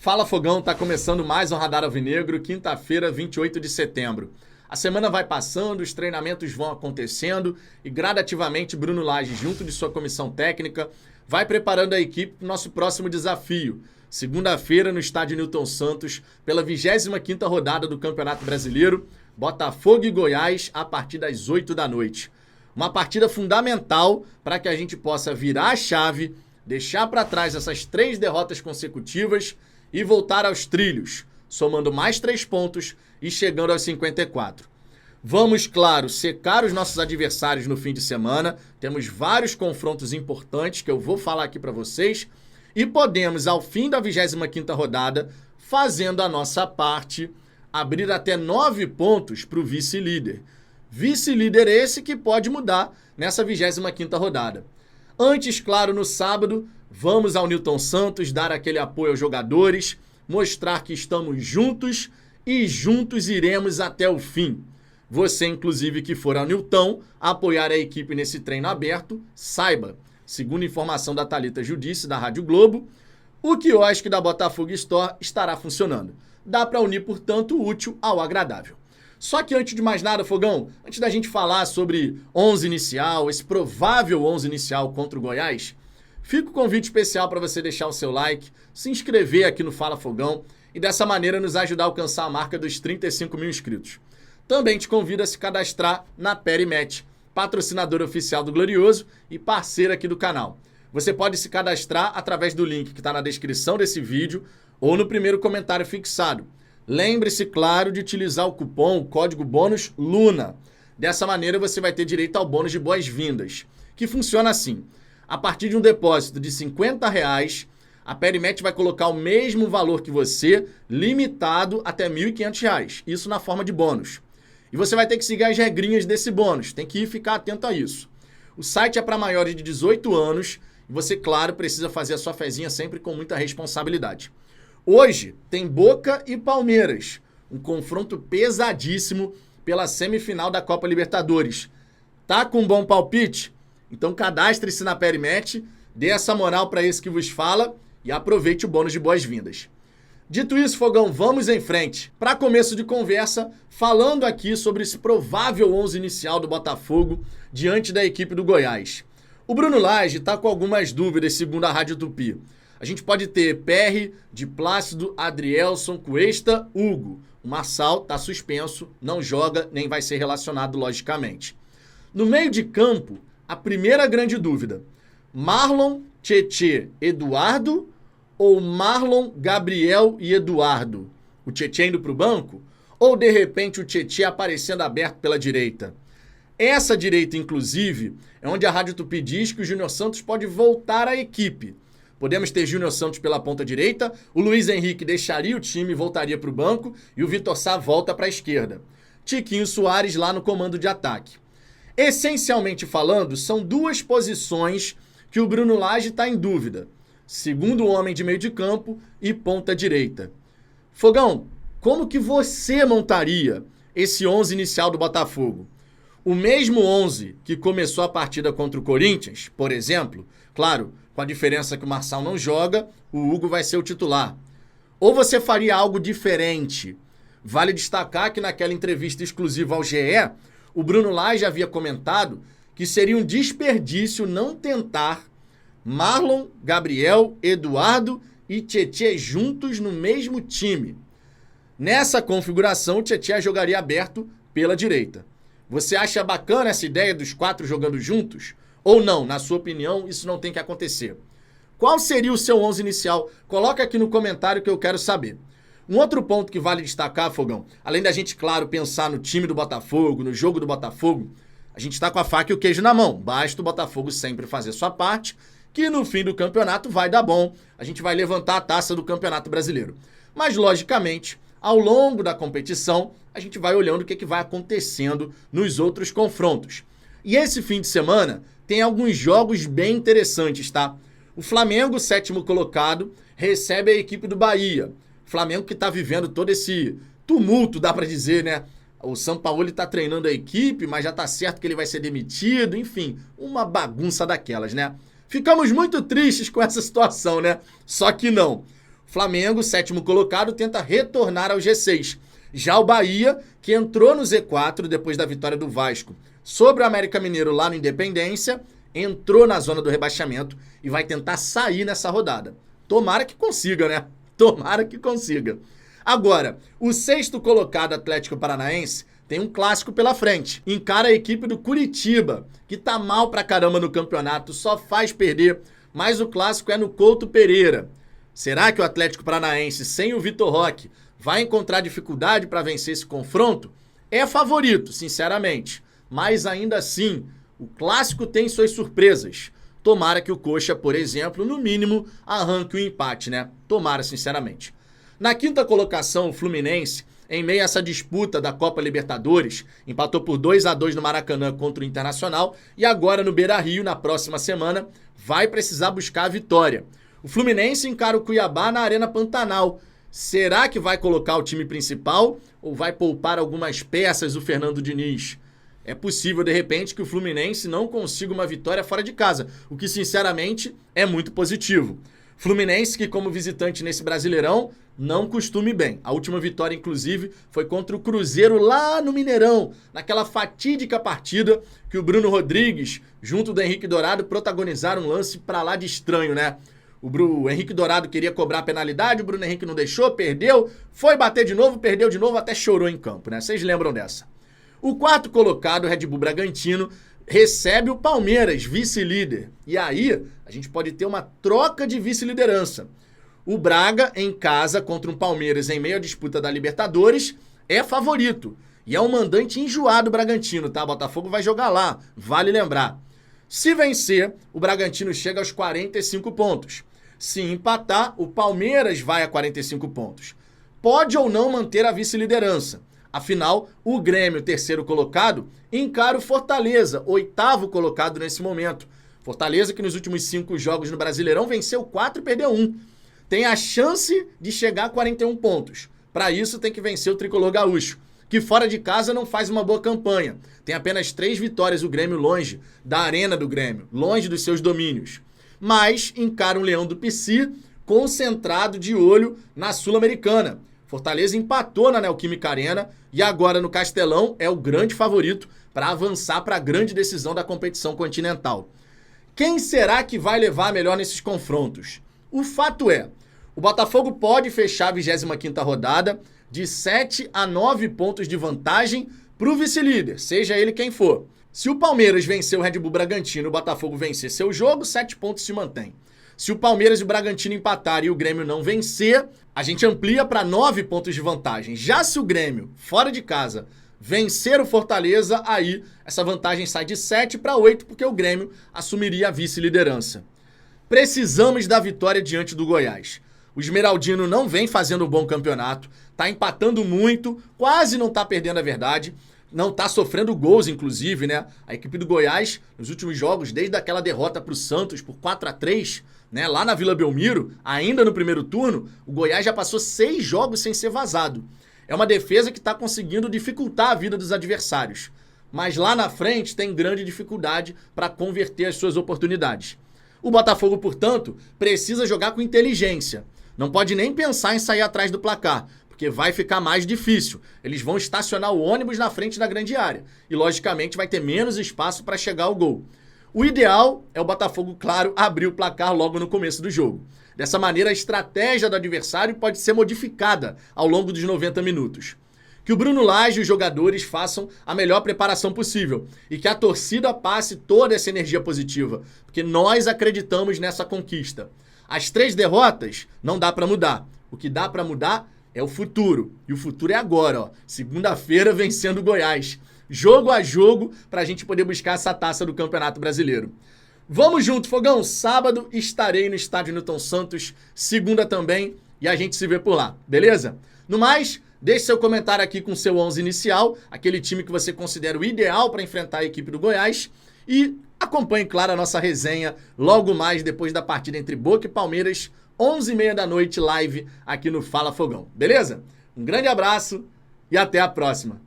Fala Fogão, tá começando mais um Radar Alvinegro, quinta-feira, 28 de setembro. A semana vai passando, os treinamentos vão acontecendo e gradativamente Bruno Lage, junto de sua comissão técnica, vai preparando a equipe para o nosso próximo desafio. Segunda-feira, no estádio Newton Santos, pela 25ª rodada do Campeonato Brasileiro, Botafogo e Goiás, a partir das 8 da noite. Uma partida fundamental para que a gente possa virar a chave, deixar para trás essas 3 derrotas consecutivas e voltar aos trilhos, somando mais 3 pontos e chegando aos 54. Vamos, claro, secar os nossos adversários no fim de semana. Temos vários confrontos importantes que eu vou falar aqui para vocês. E podemos, ao fim da 25ª rodada, fazendo a nossa parte, abrir até 9 pontos para o vice-líder. Vice-líder esse que pode mudar nessa 25ª rodada. Antes, claro, no sábado, vamos ao Newton Santos dar aquele apoio aos jogadores, mostrar que estamos juntos e juntos iremos até o fim. Você, inclusive, que for ao Newton apoiar a equipe nesse treino aberto, saiba, segundo informação da Thalita Judice, da Rádio Globo, o quiosque da Botafogo Store estará funcionando. Dá para unir, portanto, o útil ao agradável. Só que antes de mais nada, Fogão, antes da gente falar sobre 11 inicial, esse provável 11 inicial contra o Goiás, fica o convite especial para você deixar o seu like, se inscrever aqui no Fala Fogão e dessa maneira nos ajudar a alcançar a marca dos 35 mil inscritos. Também te convido a se cadastrar na Perimet, patrocinadora oficial do Glorioso e parceira aqui do canal. Você pode se cadastrar através do link que está na descrição desse vídeo ou no primeiro comentário fixado. Lembre-se, claro, de utilizar o cupom, o código bônus LUNA. Dessa maneira você vai ter direito ao bônus de boas-vindas, que funciona assim. A partir de um depósito de R$50, a Perimet vai colocar o mesmo valor que você, limitado até R$1.500. Isso na forma de bônus. E você vai ter que seguir as regrinhas desse bônus, tem que ficar atento a isso. O site é para maiores de 18 anos e você, claro, precisa fazer a sua fezinha sempre com muita responsabilidade. Hoje tem Boca e Palmeiras, um confronto pesadíssimo pela semifinal da Copa Libertadores. Tá com um bom palpite? Então cadastre-se na Perimet, dê essa moral para esse que vos fala e aproveite o bônus de boas-vindas. Dito isso, Fogão, vamos em frente. Para começo de conversa, falando aqui sobre esse provável 11 inicial do Botafogo diante da equipe do Goiás. O Bruno Lage está com algumas dúvidas, segundo a Rádio Tupi. A gente pode ter PR, de Plácido, Adrielson, Cuesta, Hugo. O Marçal está suspenso, não joga, nem vai ser relacionado logicamente. No meio de campo, a primeira grande dúvida. Marlon, Tietê, Eduardo ou Marlon, Gabriel e Eduardo? O Tietê indo para o banco? Ou, de repente, o Tietê aparecendo aberto pela direita? Essa direita, inclusive, é onde a Rádio Tupi diz que o Júnior Santos pode voltar à equipe. Podemos ter Júnior Santos pela ponta direita, o Luiz Henrique deixaria o time e voltaria para o banco, e o Vitor Sá volta para a esquerda. Tiquinho Soares lá no comando de ataque. Essencialmente falando, são 2 posições que o Bruno Lage está em dúvida. Segundo homem de meio de campo e ponta direita. Fogão, como que você montaria esse 11 inicial do Botafogo? O mesmo 11 que começou a partida contra o Corinthians, por exemplo, claro, com a diferença que o Marçal não joga, o Hugo vai ser o titular. Ou você faria algo diferente? Vale destacar que naquela entrevista exclusiva ao GE, o Bruno Lage havia comentado que seria um desperdício não tentar Marlon, Gabriel, Eduardo e Tietê juntos no mesmo time. Nessa configuração, o Tietê jogaria aberto pela direita. Você acha bacana essa ideia dos 4 jogando juntos? Ou não? Na sua opinião, isso não tem que acontecer. Qual seria o seu 11 inicial? Coloca aqui no comentário que eu quero saber. Um outro ponto que vale destacar, Fogão, além da gente, claro, pensar no time do Botafogo, no jogo do Botafogo, a gente está com a faca e o queijo na mão. Basta o Botafogo sempre fazer sua parte, que no fim do campeonato vai dar bom. A gente vai levantar a taça do Campeonato Brasileiro. Mas, logicamente, ao longo da competição, a gente vai olhando o que vai acontecendo nos outros confrontos. E esse fim de semana tem alguns jogos bem interessantes, tá? O Flamengo, 7º colocado, recebe a equipe do Bahia. Flamengo que está vivendo todo esse tumulto, dá para dizer, né? O Sampaoli está treinando a equipe, mas já está certo que ele vai ser demitido. Enfim, uma bagunça daquelas, né? Ficamos muito tristes com essa situação, né? Só que não. Flamengo, sétimo colocado, tenta retornar ao G6. Já o Bahia, que entrou no Z4 depois da vitória do Vasco sobre o América Mineiro lá no Independência, entrou na zona do rebaixamento e vai tentar sair nessa rodada. Tomara que consiga, né? Tomara que consiga. Agora, o sexto colocado Atlético Paranaense tem um clássico pela frente. Encara a equipe do Curitiba, que tá mal pra caramba no campeonato, só faz perder, mas o clássico é no Couto Pereira. Será que o Atlético Paranaense, sem o Vitor Roque, vai encontrar dificuldade para vencer esse confronto? É favorito, sinceramente, mas ainda assim, o clássico tem suas surpresas. Tomara que o Coxa, por exemplo, no mínimo, arranque o empate, né? Tomara, sinceramente. Na quinta colocação, o Fluminense, em meio a essa disputa da Copa Libertadores, empatou por 2-2 no Maracanã contra o Internacional e agora no Beira-Rio, na próxima semana, vai precisar buscar a vitória. O Fluminense encara o Cuiabá na Arena Pantanal. Será que vai colocar o time principal ou vai poupar algumas peças do Fernando Diniz? É possível, de repente, que o Fluminense não consiga uma vitória fora de casa, o que, sinceramente, é muito positivo. Fluminense que, como visitante nesse Brasileirão, não costume bem. A última vitória, inclusive, foi contra o Cruzeiro lá no Mineirão, naquela fatídica partida que o Bruno Rodrigues, junto do Henrique Dourado, protagonizaram um lance pra lá de estranho, né? O Henrique Dourado queria cobrar a penalidade, o Bruno Henrique não deixou, perdeu, foi bater de novo, perdeu de novo, até chorou em campo, né? Vocês lembram dessa? O quarto colocado, o Red Bull Bragantino, recebe o Palmeiras, vice-líder. E aí, a gente pode ter uma troca de vice-liderança. O Braga, em casa, contra um Palmeiras em meio à disputa da Libertadores, é favorito. E é um mandante enjoado o Bragantino, tá? Botafogo vai jogar lá, vale lembrar. Se vencer, o Bragantino chega aos 45 pontos. Se empatar, o Palmeiras vai a 45 pontos. Pode ou não manter a vice-liderança. Afinal, o Grêmio, terceiro colocado, encara o Fortaleza, oitavo colocado nesse momento. Fortaleza que nos últimos 5 jogos no Brasileirão venceu 4 e perdeu 1. Tem a chance de chegar a 41 pontos. Para isso tem que vencer o Tricolor Gaúcho, que fora de casa não faz uma boa campanha. Tem apenas 3 vitórias o Grêmio longe da arena do Grêmio, longe dos seus domínios. Mas encara um Leão do Pici concentrado de olho na Sul-Americana. Fortaleza empatou na Neoquímica Arena e agora no Castelão é o grande favorito para avançar para a grande decisão da competição continental. Quem será que vai levar melhor nesses confrontos? O fato é, o Botafogo pode fechar a 25ª rodada de 7 a 9 pontos de vantagem para o vice-líder, seja ele quem for. Se o Palmeiras vencer o Red Bull Bragantino e o Botafogo vencer seu jogo, 7 pontos se mantém. Se o Palmeiras e o Bragantino empatarem e o Grêmio não vencer, a gente amplia para 9 pontos de vantagem. Já se o Grêmio, fora de casa, vencer o Fortaleza, aí essa vantagem sai de 7 para 8, porque o Grêmio assumiria a vice-liderança. Precisamos da vitória diante do Goiás. O Esmeraldino não vem fazendo um bom campeonato, tá empatando muito, quase não tá perdendo a verdade, não tá sofrendo gols, inclusive, né? A equipe do Goiás, nos últimos jogos, desde aquela derrota pro Santos por 4-3, né? Lá na Vila Belmiro, ainda no primeiro turno, o Goiás já passou 6 jogos sem ser vazado. É uma defesa que tá conseguindo dificultar a vida dos adversários. Mas lá na frente tem grande dificuldade para converter as suas oportunidades. O Botafogo, portanto, precisa jogar com inteligência. Não pode nem pensar em sair atrás do placar, porque vai ficar mais difícil. Eles vão estacionar o ônibus na frente da grande área e, logicamente, vai ter menos espaço para chegar ao gol. O ideal é o Botafogo, claro, abrir o placar logo no começo do jogo. Dessa maneira, a estratégia do adversário pode ser modificada ao longo dos 90 minutos. Que o Bruno Lage e os jogadores façam a melhor preparação possível e que a torcida passe toda essa energia positiva, porque nós acreditamos nessa conquista. As 3 derrotas não dá para mudar. O que dá para mudar é o futuro. E o futuro é agora, ó. Segunda-feira vencendo o Goiás. Jogo a jogo para a gente poder buscar essa taça do Campeonato Brasileiro. Vamos junto, Fogão. Sábado estarei no estádio Newton Santos. Segunda também. E a gente se vê por lá, beleza? No mais, deixe seu comentário aqui com seu 11 inicial, aquele time que você considera o ideal para enfrentar a equipe do Goiás. E acompanhe, claro, a nossa resenha logo mais depois da partida entre Boca e Palmeiras, 11h30 da noite, live aqui no Fala Fogão, beleza? Um grande abraço e até a próxima.